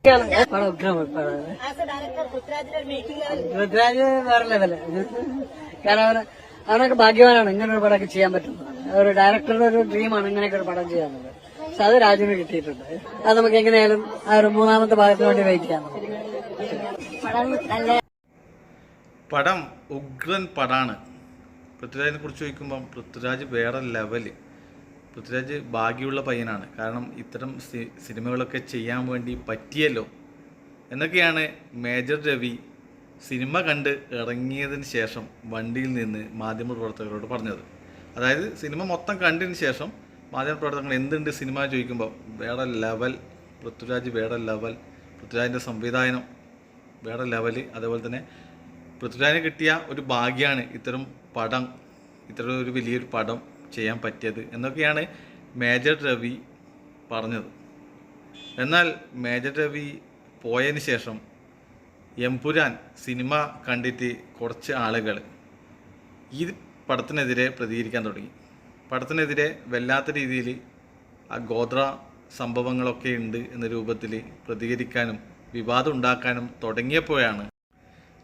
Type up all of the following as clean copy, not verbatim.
പൃഥ്വിരാജ് വേറെ ലെവല്. കാരണം അവനൊക്കെ ഭാഗ്യവാനാണ് ഇങ്ങനെ ഒരു പടമൊക്കെ ചെയ്യാൻ പറ്റുന്നത്. ഒരു ഡയറക്ടറുടെ ഒരു ഡ്രീമാണ് ഇങ്ങനെയൊക്കെ ഒരു പടം ചെയ്യാനുള്ളത്. പക്ഷെ അത് രാജുവിന് കിട്ടിയിട്ടുണ്ട്. അത് നമുക്ക് എങ്ങനെയായാലും ആ ഒരു മൂന്നാമത്തെ ഭാഗത്തിന് വേണ്ടി വെയിറ്റ് ചെയ്യാം. പടം ഉഗ്രൻ പടാണ്. പൃഥ്വിരാജിനെ കുറിച്ച് ചോദിക്കുമ്പം പൃഥ്വിരാജ് വേറെ ലെവല്. പൃഥ്വിരാജ് ഭാഗ്യമുള്ള പയ്യനാണ്. കാരണം ഇത്തരം സിനിമകളൊക്കെ ചെയ്യാൻ വേണ്ടി പറ്റിയല്ലോ എന്നൊക്കെയാണ് മേജർ രവി സിനിമ കണ്ട് ഇറങ്ങിയതിന് ശേഷം വണ്ടിയിൽ നിന്ന് മാധ്യമപ്രവർത്തകരോട് പറഞ്ഞത്. അതായത് സിനിമ മൊത്തം കണ്ടതിന് ശേഷം മാധ്യമപ്രവർത്തകർ എന്തുണ്ട് സിനിമ ചോദിക്കുമ്പോൾ വേറെ ലെവൽ, പൃഥ്വിരാജ് വേറെ ലെവൽ, പൃഥ്വിരാജിൻ്റെ സംവിധാനം വേറെ ലെവൽ. അതേപോലെ തന്നെ പൃഥ്വിരാജിന് കിട്ടിയ ഒരു ഭാഗ്യമാണ് ഇത്തരം ഒരു വലിയൊരു പടം ചെയ്യാൻ പറ്റിയത് എന്നൊക്കെയാണ് മേജർ രവി പറഞ്ഞത്. എന്നാൽ മേജർ രവി പോയതിന് ശേഷം എമ്പുരാൻ സിനിമ കണ്ടിട്ട് കുറച്ച് ആളുകൾ ഈ പടത്തിനെതിരെ പ്രതികരിക്കാൻ തുടങ്ങി. പടത്തിനെതിരെ വല്ലാത്ത രീതിയിൽ ആ ഗോത്ര സംഭവങ്ങളൊക്കെ ഉണ്ട് എന്ന രൂപത്തിൽ പ്രതികരിക്കാനും വിവാദം ഉണ്ടാക്കാനും തുടങ്ങിയപ്പോഴാണ്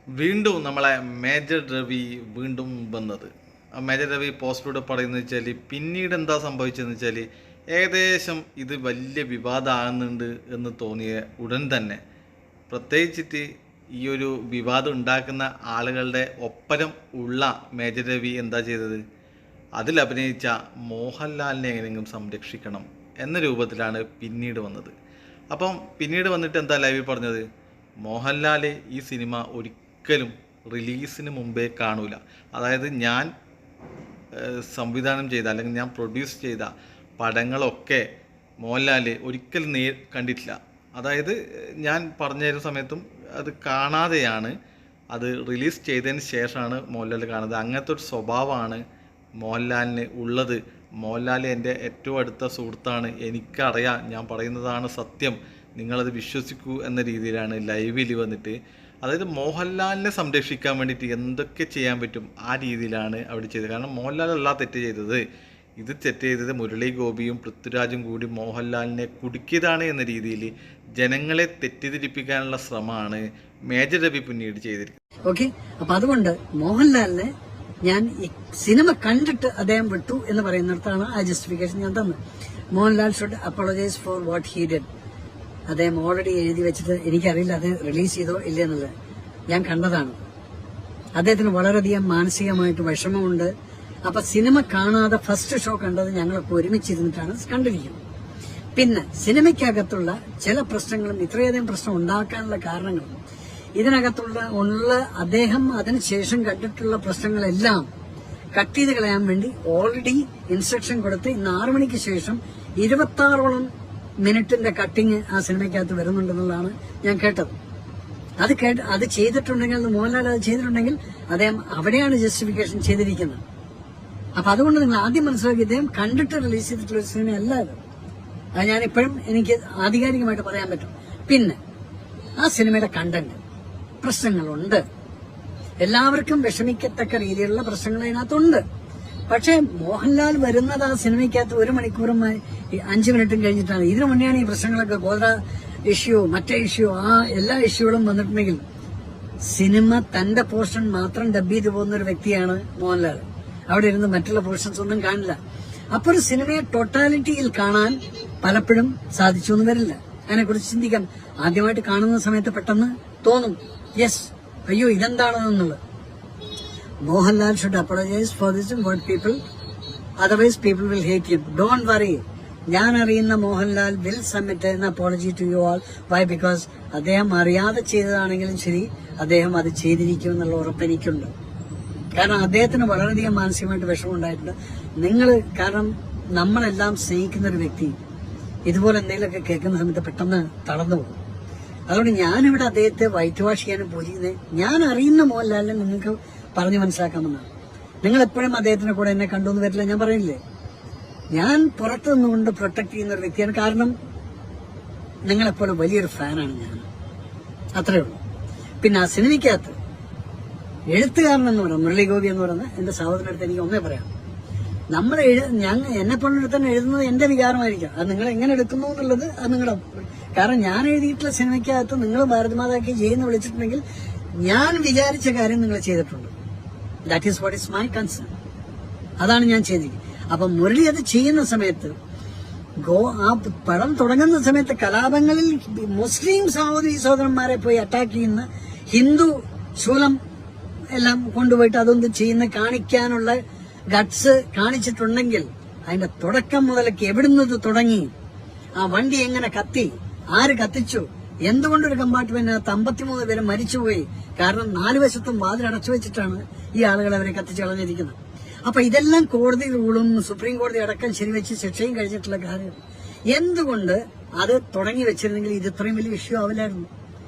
വീണ്ടും നമ്മളെ മേജർ രവി വീണ്ടും വന്നത്. ആ മേജർ രവി പോസ്റ്റിലൂടെ പറയുന്നത് വെച്ചാൽ പിന്നീട് എന്താ സംഭവിച്ചതെന്ന് വെച്ചാൽ ഏകദേശം ഇത് വലിയ വിവാദമാകുന്നുണ്ട് എന്ന് തോന്നിയ ഉടൻ തന്നെ പ്രത്യേകിച്ചിട്ട് ഈ ഒരു വിവാദം ഉണ്ടാക്കുന്ന ആളുകളുടെ ഒപ്പരം ഉള്ള മേജർ രവി എന്താ ചെയ്തത്, അതിൽ അഭിനയിച്ച മോഹൻലാലിനെ എങ്ങനെയെങ്കിലും സംരക്ഷിക്കണം എന്ന രൂപത്തിലാണ് പിന്നീട് വന്നത്. അപ്പം പിന്നീട് വന്നിട്ട് എന്താ ലൈവിൽ പറഞ്ഞത്, മോഹൻലാൽ ഈ സിനിമ ഒരിക്കലും റിലീസിന് മുമ്പേ കാണൂല. അതായത് ഞാൻ സംവിധാനം ചെയ്ത അല്ലെങ്കിൽ ഞാൻ പ്രൊഡ്യൂസ് ചെയ്ത പടങ്ങളൊക്കെ മോഹൻലാൽ ഒരിക്കലും കണ്ടിട്ടില്ല. അതായത് ഞാൻ പറഞ്ഞു തരുന്ന സമയത്തും അത് കാണാതെയാണ്, അത് റിലീസ് ചെയ്തതിന് ശേഷമാണ് മോഹൻലാൽ കാണുന്നത്. അങ്ങനത്തെ ഒരു സ്വഭാവമാണ് മോഹൻലാലിന് ഉള്ളത്. മോഹൻലാൽ എൻ്റെ ഏറ്റവും അടുത്ത സുഹൃത്താണ്, എനിക്കറിയാം, ഞാൻ പറയുന്നതാണ് സത്യം, നിങ്ങളത് വിശ്വസിക്കൂ എന്ന രീതിയിലാണ് ലൈവിൽ വന്നിട്ട്, അതായത് മോഹൻലാലിനെ സംരക്ഷിക്കാൻ വേണ്ടിയിട്ട് എന്തൊക്കെ ചെയ്യാൻ പറ്റും ആ രീതിയിലാണ് അവിടെ ചെയ്തത്. കാരണം മോഹൻലാലല്ല തെറ്റ് ചെയ്തത്, ഇത് തെറ്റ് ചെയ്തത് മുരളി ഗോപിയും പൃഥ്വിരാജും കൂടി മോഹൻലാലിനെ കുടുക്കിയതാണ് എന്ന രീതിയിൽ ജനങ്ങളെ തെറ്റിദ്ധരിപ്പിക്കാനുള്ള ശ്രമമാണ് മേജർ രവി പിന്നീട് ചെയ്തിരിക്കുന്നത്. ഓക്കെ, അപ്പൊ അതുകൊണ്ട് മോഹൻലാലിനെ ഞാൻ ഈ സിനിമ കണ്ടിട്ട് അദ്ദേഹം വിട്ടു എന്ന് പറയുന്നിടത്താണ് ആ ജസ്റ്റിഫിക്കേഷൻ ഞാൻ തന്നത്. Mohanlal should apologise four what he did. അദ്ദേഹം ഓൾറെഡി എഴുതി വെച്ചിട്ട് എനിക്കറിയില്ല അത് റിലീസ് ചെയ്തോ ഇല്ല എന്നുള്ളത്. ഞാൻ കണ്ടതാണ്. അദ്ദേഹത്തിന് വളരെയധികം മാനസികമായിട്ട് വിഷമമുണ്ട്. അപ്പൊ സിനിമ കാണാതെ ഫസ്റ്റ് ഷോ കണ്ടത് ഞങ്ങളൊക്കെ ഒരുമിച്ചിരുന്നിട്ടാണ് കണ്ടിരിക്കുന്നത്. പിന്നെ സിനിമയ്ക്കകത്തുള്ള ചില പ്രശ്നങ്ങളും ഇത്രയധികം പ്രശ്നം ഉണ്ടാക്കാനുള്ള കാരണങ്ങളും ഇതിനകത്തുള്ള അദ്ദേഹം അതിനുശേഷം കണ്ടിട്ടുള്ള പ്രശ്നങ്ങളെല്ലാം കട്ട് ചെയ്ത് കളയാൻ വേണ്ടി ഓൾറെഡി ഇൻസ്ട്രക്ഷൻ കൊടുത്ത് ഇന്ന് 6 മണിക്ക് ശേഷം 26ഓളം മിനിറ്റിന്റെ കട്ടിങ് ആ സിനിമയ്ക്കകത്ത് വരുന്നുണ്ടെന്നുള്ളതാണ് ഞാൻ കേട്ടത്. അത് ചെയ്തിട്ടുണ്ടെങ്കിൽ, മോഹൻലാൽ അത് ചെയ്തിട്ടുണ്ടെങ്കിൽ അദ്ദേഹം അവിടെയാണ് ജസ്റ്റിഫിക്കേഷൻ ചെയ്തിരിക്കുന്നത്. അപ്പൊ അതുകൊണ്ട് നിങ്ങൾ ആദ്യം മനസ്സിലാക്കി ഇദ്ദേഹം കണ്ടിട്ട് റിലീസ് ചെയ്തിട്ടുള്ള ഒരു സിനിമയല്ല അത്. അത് ഞാനിപ്പോഴും എനിക്ക് ആധികാരികമായിട്ട് പറയാൻ പറ്റും. പിന്നെ ആ സിനിമയുടെ കണ്ടന്റ് പ്രശ്നങ്ങളുണ്ട്, എല്ലാവർക്കും വിഷമിക്കത്തക്ക രീതിയിലുള്ള പ്രശ്നങ്ങൾ അതിനകത്തുണ്ട്. പക്ഷെ മോഹൻലാൽ വരുന്നത് ആ സിനിമയ്ക്കകത്ത് 1 മണിക്കൂറും 5 മിനിറ്റും കഴിഞ്ഞിട്ടാണ്. ഇതിനു മുന്നെയാണ് ഈ പ്രശ്നങ്ങളൊക്കെ, ഗോത്ര ഇഷ്യൂ, മറ്റേ ഇഷ്യൂ, ആ എല്ലാ ഇഷ്യൂകളും വന്നിട്ടുണ്ടെങ്കിൽ സിനിമ തന്റെ പോർഷൻ മാത്രം ഡബ് ചെയ്ത് പോകുന്ന ഒരു വ്യക്തിയാണ് മോഹൻലാൽ. അവിടെ ഇരുന്ന് മറ്റുള്ള പോർഷൻസ് ഒന്നും കാണില്ല. അപ്പൊ ഒരു സിനിമയെ ടോട്ടാലിറ്റിയിൽ കാണാൻ പലപ്പോഴും സാധിച്ചു എന്ന് വരില്ല. അതിനെക്കുറിച്ച് ചിന്തിക്കാം. ആദ്യമായിട്ട് കാണുന്ന സമയത്ത് പെട്ടെന്ന് തോന്നും, യെസ്, അയ്യോ ഇതെന്താണെന്നുള്ളത്. Mohanlal should apologise for this and what people, otherwise people will hate you. Don't worry, ഞാൻ അറിയുന്ന Mohanlal will submit an apology to you all. Why? Because അദ്ദേഹം അറിയാതെ ചെയ്തതാണെങ്കിലും ശരി, അദ്ദേഹം അത് ചെയ്തിരിക്കുമെന്നുള്ള ഉറപ്പ് എനിക്കുണ്ട്. കാരണം അദ്ദേഹത്തിന് വളരെയധികം മാനസികമായിട്ട് വിഷമം ഉണ്ടായിട്ടുണ്ട്. കാരണം നമ്മളെല്ലാം സ്നേഹിക്കുന്ന ഒരു വ്യക്തി ഇതുപോലെ എന്തെങ്കിലുമൊക്കെ കേൾക്കുന്ന സമയത്ത് പെട്ടെന്ന് തളർന്നു പോകും. അതുകൊണ്ട് ഞാനിവിടെ അദ്ദേഹത്തെ വൈറ്റ് വാഷ് ചെയ്യാനും പൂജിക്കുന്നത്, ഞാൻ അറിയുന്ന മോഹൻലാലിനെ നിങ്ങൾക്ക് പറഞ്ഞു മനസ്സിലാക്കാമെന്നാണ്. നിങ്ങൾ എപ്പോഴും അദ്ദേഹത്തിന്റെ കൂടെ എന്നെ കണ്ടുവന്ന് വരില്ല, ഞാൻ പറയില്ലേ. ഞാൻ പുറത്തു നിന്നുകൊണ്ട് പ്രൊട്ടക്ട് ചെയ്യുന്ന ഒരു വ്യക്തിയാണ്. കാരണം നിങ്ങളെപ്പോലെ വലിയൊരു ഫാനാണ് ഞാൻ, അത്രയേ ഉള്ളൂ. പിന്നെ ആ സിനിമയ്ക്കകത്ത് എഴുത്തുകാരൻ എന്ന് പറയുന്നത് മുരളി ഗോപി എന്ന് പറയുന്ന എന്റെ സഹോദരനടുത്ത് എനിക്ക് ഒന്നേ പറയാം, നമ്മൾ എന്നെ പോലുള്ള തന്നെ എഴുതുന്നത് എന്റെ വികാരമായിരിക്കാം. അത് നിങ്ങൾ എങ്ങനെ എടുക്കുന്നു എന്നുള്ളത് അത് നിങ്ങളുടെ, കാരണം ഞാൻ എഴുതിയിട്ടുള്ള സിനിമയ്ക്കകത്ത് നിങ്ങൾ ഭാരതമാതാക്കി ചെയ്യുന്ന വിളിച്ചിട്ടുണ്ടെങ്കിൽ ഞാൻ വിചാരിച്ച കാര്യം നിങ്ങൾ ചെയ്തിട്ടുണ്ട്. That is what is my concern. അതാണ് ഞാൻ ചെയ്തിരിക്കുന്നത്. അപ്പൊ മുരളി അത് ചെയ്യുന്ന സമയത്ത് ആ പടം തുടങ്ങുന്ന സമയത്ത് കലാപങ്ങളിൽ മുസ്ലിം സഹോദരന്മാരെ പോയി അറ്റാക്ക് ചെയ്യുന്ന, ഹിന്ദു ശൂലം എല്ലാം കൊണ്ടുപോയിട്ട് അതൊന്നും ചെയ്യുന്ന കാണിക്കാനുള്ള ഗട്സ് കാണിച്ചിട്ടുണ്ടെങ്കിൽ അതിന്റെ തുടക്കം മുതലൊക്കെ എവിടുന്നത് തുടങ്ങി, ആ വണ്ടി എങ്ങനെ കത്തി, ആര് കത്തിച്ചു, എന്തുകൊണ്ടൊരു കമ്പാർട്ട്മെന്റിനകത്ത് 53 പേര് മരിച്ചുപോയി, കാരണം 4 വശത്തും വാതിൽ അടച്ചു വെച്ചിട്ടാണ് ഈ ആളുകൾ അവരെ കത്തിച്ചു കളഞ്ഞിരിക്കുന്നത്. അപ്പൊ ഇതെല്ലാം കോടതി റൂളും സുപ്രീം കോടതി അടക്കം ശരിവെച്ച് ശിക്ഷയും കഴിച്ചിട്ടുള്ള കാര്യം. എന്തുകൊണ്ട് അത് തുടങ്ങി വെച്ചിരുന്നെങ്കിൽ ഇത് ഇത്രയും വലിയ വിഷയം ആവില്ലായിരുന്നു.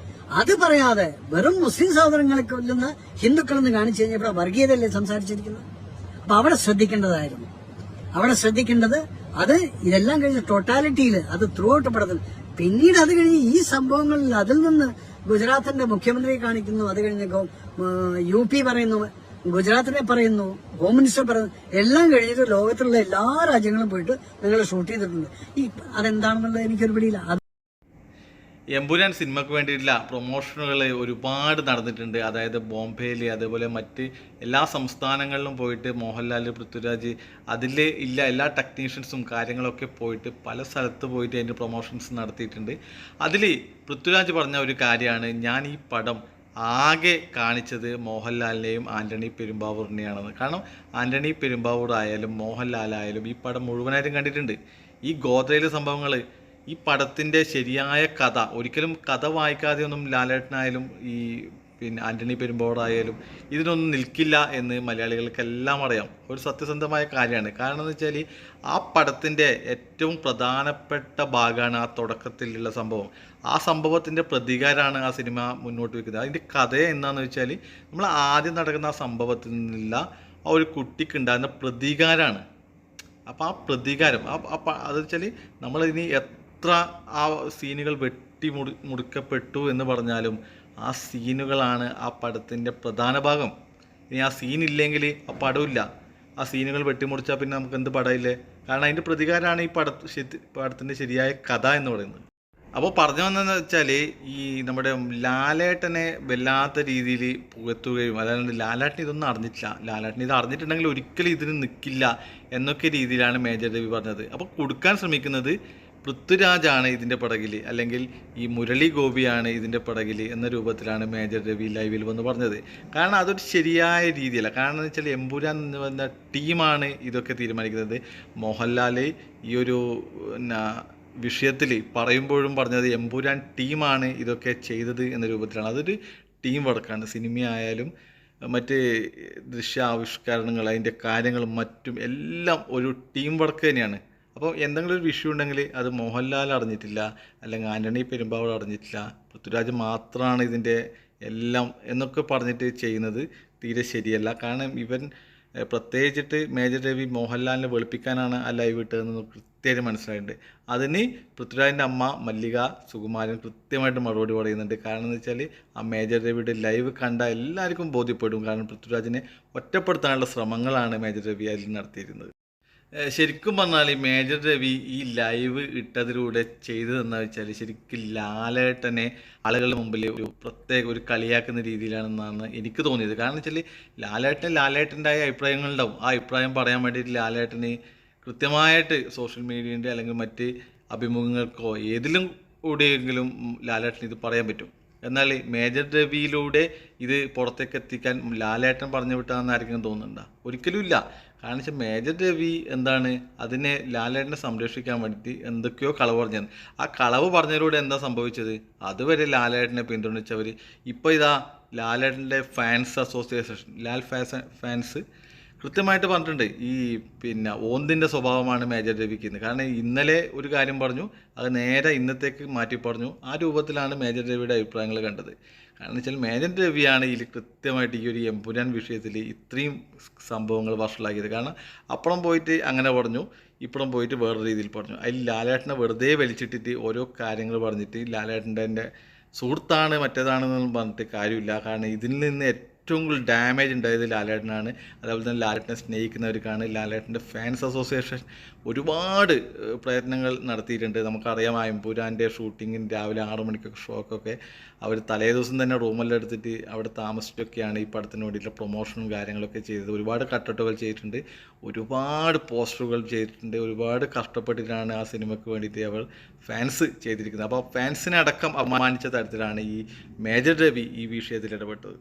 അത് പറയാതെ വെറും മുസ്ലിം സഹോദരങ്ങളെ കൊല്ലുന്ന ഹിന്ദുക്കളെന്ന് കാണിച്ചു കഴിഞ്ഞാൽ ഇവിടെ വർഗീയതയല്ലേ സംസാരിച്ചിരിക്കുന്നത്. അപ്പൊ അവിടെ ശ്രദ്ധിക്കേണ്ടതായിരുന്നു. അവിടെ ശ്രദ്ധിക്കേണ്ടത് അത് ഇതെല്ലാം കഴിഞ്ഞ ടോട്ടാലിറ്റിയിൽ അത് ത്രൂ ഔട്ട് പടത്തിൽ, പിന്നീട് അത് കഴിഞ്ഞ് ഈ സംഭവങ്ങളിൽ അതിൽ നിന്ന് ഗുജറാത്തിന്റെ മുഖ്യമന്ത്രിയെ കാണിക്കുന്നു, അത് കഴിഞ്ഞ് UP പറയുന്നു, ഗുജറാത്തിനെ പറയുന്നു, ഹോം മിനിസ്റ്റർ പറയുന്നു, എല്ലാം കഴിഞ്ഞിട്ട് ലോകത്തിലുള്ള എല്ലാ രാജ്യങ്ങളും പോയിട്ട് നിങ്ങൾ ഷൂട്ട് ചെയ്തിട്ടുണ്ട്. അതെന്താണെന്നുള്ളത് എനിക്കൊരു പിടിയില്ല. എമ്പുരാൻ സിനിമയ്ക്ക് വേണ്ടിയിട്ടുള്ള പ്രൊമോഷനുകൾ ഒരുപാട് നടന്നിട്ടുണ്ട്. അതായത് ബോംബെയിൽ, അതേപോലെ മറ്റ് എല്ലാ സംസ്ഥാനങ്ങളിലും പോയിട്ട് മോഹൻലാൽ, പൃഥ്വിരാജ്, അതിൽ ഇല്ല എല്ലാ ടെക്നീഷ്യൻസും കാര്യങ്ങളൊക്കെ പോയിട്ട് പല സ്ഥലത്ത് പോയിട്ട് അതിൻ്റെ പ്രൊമോഷൻസ് നടത്തിയിട്ടുണ്ട്. അതിൽ പൃഥ്വിരാജ് പറഞ്ഞ ഒരു കാര്യമാണ്, ഞാൻ ഈ പടം ആകെ കാണിച്ചത് മോഹൻലാലിനെയും ആൻ്റണി പെരുമ്പാവൂരിനെയാണെന്ന്. കാരണം ആൻ്റണി പെരുമ്പാവൂർ ആയാലും മോഹൻലാലായാലും ഈ പടം മുഴുവനായിട്ടും കണ്ടിട്ടുണ്ട്. ഈ ഗോത്രയിലെ സംഭവങ്ങൾ, ഈ പടത്തിൻ്റെ ശരിയായ കഥ, ഒരിക്കലും കഥ വായിക്കാതെ ഒന്നും ലാലേട്ടനായാലും ഈ ആൻ്റണി പെരുമ്പാവൂരായാലും ഇതിനൊന്നും നിൽക്കില്ല എന്ന് മലയാളികൾക്കെല്ലാം അറിയാം. ഒരു സത്യസന്ധമായ കാര്യമാണ്. കാരണം എന്ന് വെച്ചാൽ ആ പടത്തിൻ്റെ ഏറ്റവും പ്രധാനപ്പെട്ട ഭാഗമാണ് ആ തുടക്കത്തിലുള്ള സംഭവം. ആ സംഭവത്തിൻ്റെ പ്രതികാരമാണ് ആ സിനിമ മുന്നോട്ട് വയ്ക്കുന്നത്. അതിൻ്റെ കഥ എന്താണെന്ന് വെച്ചാൽ നമ്മൾ ആദ്യം നടക്കുന്ന ആ സംഭവത്തിൽ നിന്നുള്ള ആ ഒരു കുട്ടിക്കുണ്ടാകുന്ന പ്രതികാരമാണ്. അപ്പോൾ ആ പ്രതികാരം അത് വെച്ചാൽ നമ്മളിനി എത്ര ആ സീനുകൾ മുറിക്കപ്പെട്ടു എന്ന് പറഞ്ഞാലും ആ സീനുകളാണ് ആ പടത്തിൻ്റെ പ്രധാന ഭാഗം. ഇനി ആ സീനില്ലെങ്കിൽ ആ പടമില്ല. ആ സീനുകൾ വെട്ടിമുറിച്ചാൽ പിന്നെ നമുക്ക് എന്ത് പടമില്ലേ? കാരണം അതിൻ്റെ പ്രതികാരമാണ് ഈ പടത്തിൻ്റെ ശരിയായ കഥ എന്ന് പറയുന്നത്. അപ്പോൾ പറഞ്ഞു വന്നതെന്ന് വെച്ചാൽ ഈ നമ്മുടെ ലാലേട്ടനെ വല്ലാത്ത രീതിയിൽ പുകഴ്ത്തുകയും, അല്ലാണ്ട് ലാലേട്ടൻ ഇതൊന്നും അറിഞ്ഞിട്ടില്ല, ലാലേട്ടൻ ഇത് അറിഞ്ഞിട്ടുണ്ടെങ്കിൽ ഒരിക്കലും ഇതിന് നിൽക്കില്ല എന്നൊക്കെ രീതിയിലാണ് മേജർ രവി പറഞ്ഞത്. അപ്പോൾ കൊടുക്കാൻ ശ്രമിക്കുന്നത് പൃഥ്വിരാജാണ് ഇതിൻ്റെ പിറകിൽ, അല്ലെങ്കിൽ ഈ മുരളി ഗോപിയാണ് ഇതിൻ്റെ പിറകിൽ എന്ന രൂപത്തിലാണ് മേജർ രവി ലൈവിൽ വന്ന് പറഞ്ഞത്. കാരണം അതൊരു ശരിയായ രീതിയല്ല. കാരണം എന്ന് വെച്ചാൽ എമ്പുരാൻ എന്ന് പറഞ്ഞ ടീമാണ് ഇതൊക്കെ തീരുമാനിക്കുന്നത്. മോഹൻലാൽ ഈ ഒരു വിഷയത്തിൽ പറയുമ്പോഴും പറഞ്ഞത് എമ്പുരാൻ ടീമാണ് ഇതൊക്കെ ചെയ്തത് എന്ന രൂപത്തിലാണ്. അതൊരു ടീം വർക്കാണ്. സിനിമയായാലും മറ്റ് ദൃശ്യാവിഷ്കരണങ്ങൾ, അതിൻ്റെ കാര്യങ്ങളും മറ്റും എല്ലാം ഒരു ടീം വർക്ക് തന്നെയാണ്. അപ്പോൾ എന്തെങ്കിലും ഒരു വിഷയം ഉണ്ടെങ്കിൽ അത് മോഹൻലാൽ അറിഞ്ഞിട്ടില്ല, അല്ലെങ്കിൽ ആൻ്റണി പെരുമ്പാവൂർ അറിഞ്ഞിട്ടില്ല, പൃഥ്വിരാജ് മാത്രമാണ് ഇതിൻ്റെ എല്ലാം എന്നൊക്കെ പറഞ്ഞിട്ട് ചെയ്യുന്നത് തീരെ ശരിയല്ല. കാരണം ഇവൻ പ്രത്യേകിച്ചിട്ട് മേജർ രവി മോഹൻലാലിനെ വെളുപ്പിക്കാനാണ് ആ ലൈവ് ഇട്ടതെന്ന് കൃത്യമായിട്ട് മനസ്സിലായിട്ടുണ്ട്. അതിന് പൃഥ്വിരാജിൻ്റെ അമ്മ മല്ലിക സുകുമാരൻ കൃത്യമായിട്ട് മറുപടി പറയുന്നുണ്ട്. കാരണം എന്ന് വെച്ചാൽ ആ മേജർ രവിയുടെ ലൈവ് കണ്ട എല്ലാവർക്കും ബോധ്യപ്പെടും. കാരണം പൃഥ്വിരാജിനെ ഒറ്റപ്പെടുത്താനുള്ള ശ്രമങ്ങളാണ് മേജർ രവി അതിൽ നടത്തിയിരുന്നത്. ശരിക്കും പറഞ്ഞാൽ മേജർ രവി ഈ ലൈവ് ഇട്ടതിലൂടെ ചെയ്തതെന്ന് വെച്ചാൽ ശരിക്കും ലാലേട്ടനെ ആളുകളുടെ മുമ്പിൽ ഒരു കളിയാക്കുന്ന രീതിയിലാണെന്നാണ് എനിക്ക് തോന്നിയത്. കാരണം വെച്ചാൽ ലാലേട്ടൻ്റെ അഭിപ്രായങ്ങളുണ്ടാവും. ആ അഭിപ്രായം പറയാൻ വേണ്ടിയിട്ട് ലാലേട്ടന് കൃത്യമായിട്ട് സോഷ്യൽ മീഡിയൻ്റെ അല്ലെങ്കിൽ മറ്റ് അഭിമുഖങ്ങൾക്കോ ഏതിലും കൂടെയെങ്കിലും ലാലേട്ടന് ഇത് പറയാൻ പറ്റും. എന്നാൽ മേജർ രവിയിലൂടെ ഇത് പുറത്തേക്ക് എത്തിക്കാൻ ലാലേട്ടൻ പറഞ്ഞു വിട്ടാന്ന് ആർക്കും തോന്നുന്നുണ്ടോ? ഒരിക്കലും ഇല്ല. കാരണം വെച്ചാൽ മേജർ രവി എന്താണ് അതിനെ ലാലേട്ടനെ സംരക്ഷിക്കാൻ വേണ്ടിയിട്ട് എന്തൊക്കെയോ കളവ് പറഞ്ഞത്. ആ കളവ് പറഞ്ഞതിലൂടെ എന്താ സംഭവിച്ചത്? അതുവരെ ലാലേട്ടനെ പിന്തുണച്ചവർ ഇപ്പോൾ ഇതാ ലാലേട്ടൻ്റെ ഫാൻസ് അസോസിയേഷൻ, ലാൽ ഫാൻസ് കൃത്യമായിട്ട് പറഞ്ഞിട്ടുണ്ട് ഈ ഓന്തിൻ്റെ സ്വഭാവമാണ് മേജർ രവിക്ക് എന്ന്. കാരണം ഇന്നലെ ഒരു കാര്യം പറഞ്ഞു, അത് നേരെ ഇന്നത്തേക്ക് മാറ്റി പറഞ്ഞു. ആ രൂപത്തിലാണ് മേജർ രവിയുടെ അഭിപ്രായങ്ങൾ കണ്ടത്. കാരണം വെച്ചാൽ മേജർ രവിയാണ് ഇതിൽ കൃത്യമായിട്ട് ഈ ഒരു എമ്പുരാൻ വിഷയത്തിൽ ഇത്രയും സംഭവങ്ങൾ വഷളാക്കിയത്. കാരണം അപ്പുറം പോയിട്ട് അങ്ങനെ പറഞ്ഞു, ഇപ്പുറം പോയിട്ട് വേറെ രീതിയിൽ പറഞ്ഞു. അതിൽ ലാലേട്ടനെ വെറുതെ വലിച്ചിട്ടിട്ട് ഓരോ കാര്യങ്ങൾ പറഞ്ഞിട്ട് ലാലേട്ടൻ്റെ സുഹൃത്താണ് മറ്റേതാണെന്നൊന്നും പറഞ്ഞിട്ട് കാര്യമില്ല. കാരണം ഇതിൽ നിന്ന് ഏറ്റവും കൂടുതൽ ഡാമേജ് ഉണ്ടായത് ലാലേട്ടനാണ്. അതേപോലെ തന്നെ ലാലേട്ടനെ സ്നേഹിക്കുന്നവർക്കാണ്. ലാലേട്ടൻ്റെ ഫാൻസ് അസോസിയേഷൻ ഒരുപാട് പ്രയത്നങ്ങൾ നടത്തിയിട്ടുണ്ട്. നമുക്കറിയാം എമ്പുരാൻ്റെ ഷൂട്ടിങ്ങിന് രാവിലെ 6 മണിക്കൊക്കെ ഷോക്കൊക്കെ അവർ തലേ ദിവസം തന്നെ റൂമെല്ലാം എടുത്തിട്ട് അവിടെ താമസിച്ചൊക്കെയാണ് ഈ പടത്തിന് വേണ്ടിയിട്ടുള്ള പ്രൊമോഷനും കാര്യങ്ങളൊക്കെ ചെയ്തത്. ഒരുപാട് കട്ടൗട്ടുകൾ ചെയ്തിട്ടുണ്ട്, ഒരുപാട് പോസ്റ്ററുകൾ ചെയ്തിട്ടുണ്ട്, ഒരുപാട് കഷ്ടപ്പെട്ടിട്ടാണ് ആ സിനിമയ്ക്ക് വേണ്ടിയിട്ട് അവർ ഫാൻസ് ചെയ്തിരിക്കുന്നത്. അപ്പോൾ ഫാൻസിനെ അടക്കം അപമാനിച്ച തരത്തിലാണ് ഈ മേജർ രവി ഈ വിഷയത്തിൽ ഇടപെട്ടത്.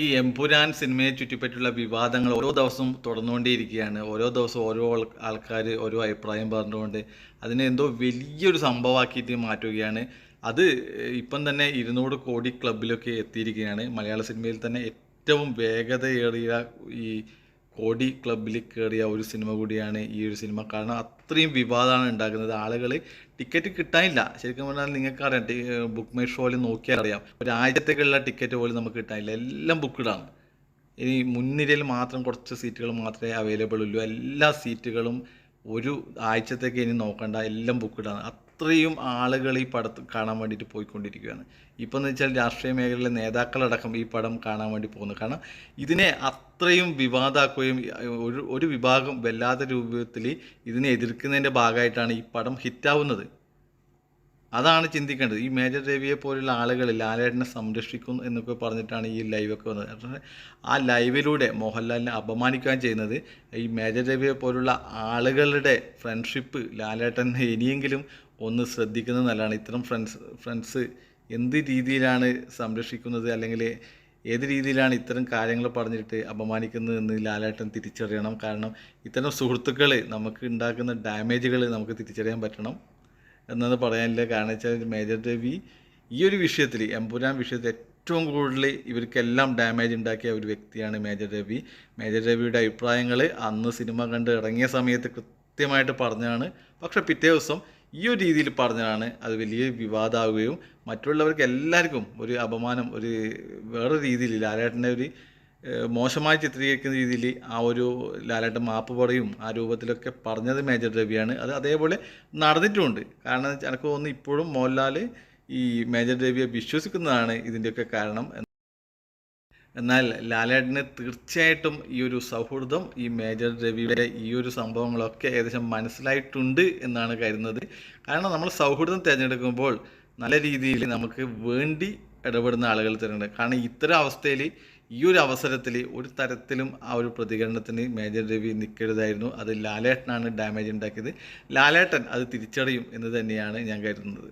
ഈ എമ്പുരാൻ സിനിമയെ ചുറ്റിപ്പറ്റിയുള്ള വിവാദങ്ങൾ ഓരോ ദിവസവും തുടർന്നുകൊണ്ടേയിരിക്കുകയാണ്. ഓരോ ദിവസവും ഓരോ ആൾക്കാർ ഓരോ അഭിപ്രായം പറഞ്ഞുകൊണ്ട് അതിനെ എന്തോ വലിയൊരു സംഭവമാക്കിയിട്ട് മാറ്റുകയാണ്. അത് ഇപ്പം തന്നെ 200 കോടി ക്ലബിലൊക്കെ എത്തിയിരിക്കുകയാണ്. മലയാള സിനിമയിൽ തന്നെ ഏറ്റവും വേഗതയേറിയ ഈ കോടി ക്ലബിൽ കയറിയ ഒരു സിനിമ കൂടിയാണ് ഈ ഒരു സിനിമ. കാരണം അത്രയും വിവാദമാണ് ഉണ്ടാക്കുന്നത്. ആളുകൾ ടിക്കറ്റ് കിട്ടാനില്ല. ശരിക്കും പറഞ്ഞാൽ നിങ്ങൾക്കറിയാം, ബുക്ക് മൈ ഷോയിൽ നോക്കിയാൽ അറിയാം, ഒരാഴ്ചത്തേക്കുള്ള ടിക്കറ്റ് പോലും നമുക്ക് കിട്ടാനില്ല. എല്ലാം ബുക്ക്ഡാണ്. ഇനി മുൻനിരയിൽ മാത്രം കുറച്ച് സീറ്റുകൾ മാത്രമേ അവൈലബിൾ ഉള്ളൂ. എല്ലാ സീറ്റുകളും ഒരു ആഴ്ചത്തേക്ക് ഇനി നോക്കണ്ട, എല്ലാം ബുക്ക്ഡാണ്. അത്രയും ആളുകൾ ഈ പടത്ത് കാണാൻ വേണ്ടിയിട്ട് പോയിക്കൊണ്ടിരിക്കുകയാണ്. ഇപ്പം എന്ന് വെച്ചാൽ രാഷ്ട്രീയ മേഖലയിലെ നേതാക്കളടക്കം ഈ പടം കാണാൻ വേണ്ടി പോകുന്നു. കാരണം ഇതിനെ അത്രയും വിവാദമാക്കുകയും ഒരു വിഭാഗം വല്ലാത്ത രൂപത്തിൽ ഇതിനെ എതിർക്കുന്നതിൻ്റെ ഭാഗമായിട്ടാണ് ഈ പടം ഹിറ്റാവുന്നത്. അതാണ് ചിന്തിക്കേണ്ടത്. ഈ മേജർ രവിയെ പോലുള്ള ആളുകൾ ലാലേട്ടനെ സംരക്ഷിക്കും എന്നൊക്കെ പറഞ്ഞിട്ടാണ് ഈ ലൈവൊക്കെ വന്നത്. പക്ഷേ ആ ലൈവിലൂടെ മോഹൻലാലിനെ അപമാനിക്കുകയും ചെയ്യുന്നത് ഈ മേജർ രവിയെ പോലുള്ള ആളുകളുടെ ഫ്രണ്ട്ഷിപ്പ് ലാലേട്ടൻ ഇനിയെങ്കിലും ഒന്ന് ശ്രദ്ധിക്കുന്നത് നല്ലതാണ്. ഇത്തരം ഫ്രണ്ട്സ് എന്ത് രീതിയിലാണ് സംരക്ഷിക്കുന്നത്, അല്ലെങ്കിൽ ഏത് രീതിയിലാണ് ഇത്തരം കാര്യങ്ങൾ പറഞ്ഞിട്ട് അപമാനിക്കുന്നത് എന്ന് ലാലേട്ടൻ തിരിച്ചറിയണം. കാരണം ഇത്തരം സുഹൃത്തുക്കൾ നമുക്ക് ഉണ്ടാക്കുന്ന ഡാമേജുകൾ നമുക്ക് തിരിച്ചറിയാൻ പറ്റണം എന്നത് പറയാനില്ല. കാരണം വെച്ചാൽ മേജർ രവി ഈ ഒരു വിഷയത്തിൽ, എമ്പുരാൻ വിഷയത്തിൽ ഏറ്റവും കൂടുതൽ ഇവർക്കെല്ലാം ഡാമേജ് ഉണ്ടാക്കിയ ഒരു വ്യക്തിയാണ് മേജർ രവി. മേജർ രവിയുടെ അഭിപ്രായങ്ങൾ അന്ന് സിനിമ കണ്ട് ഇറങ്ങിയ സമയത്ത് കൃത്യമായിട്ട് പറഞ്ഞതാണ്. പക്ഷേ പിറ്റേ ദിവസം ഈ ഒരു രീതിയിൽ പറഞ്ഞതാണ് അത് വലിയ വിവാദമാവുകയും മറ്റുള്ളവർക്ക് എല്ലാവർക്കും ഒരു അപമാനം, ഒരു വേറെ രീതിയിൽ ലാലേട്ടൻ്റെ ഒരു മോശമായി ചിത്രീകരിക്കുന്ന രീതിയിൽ ആ ഒരു ലാലേട്ടൻ മാപ്പ് പറയും ആ രൂപത്തിലൊക്കെ പറഞ്ഞത് മേജർ രവിയാണ്. അത് അതേപോലെ നടന്നിട്ടുമുണ്ട്. കാരണം എനിക്ക് തോന്നുന്നു ഇപ്പോഴും മോഹൻലാൽ ഈ മേജർ രവിയെ വിശ്വസിക്കുന്നതാണ് ഇതിൻ്റെയൊക്കെ കാരണം. എന്നാൽ ലാലേട്ടന് തീർച്ചയായിട്ടും ഈ ഒരു സൗഹൃദം ഈ മേജർ രവിയുടെ ഈ ഒരു സംഭവങ്ങളൊക്കെ ഏകദേശം മനസ്സിലായിട്ടുണ്ട് എന്നാണ് കരുതുന്നത്. കാരണം നമ്മൾ സൗഹൃദം തിരഞ്ഞെടുക്കുമ്പോൾ നല്ല രീതിയിൽ നമുക്ക് വേണ്ടി ഇടപെടുന്ന ആളുകൾ തിരഞ്ഞെടുക്കും. കാരണം ഇത്തരം അവസ്ഥയിൽ ഈ ഒരു അവസരത്തിൽ ഒരു തരത്തിലും ആ ഒരു പ്രതികരണത്തിന് മേജർ രവി നിൽക്കരുതായിരുന്നു. അത് ലാലേട്ടനാണ് ഡാമേജ് ഉണ്ടാക്കിയത്. ലാലേട്ടൻ അത് തിരിച്ചറിയും എന്ന് തന്നെയാണ് ഞാൻ കരുതുന്നത്.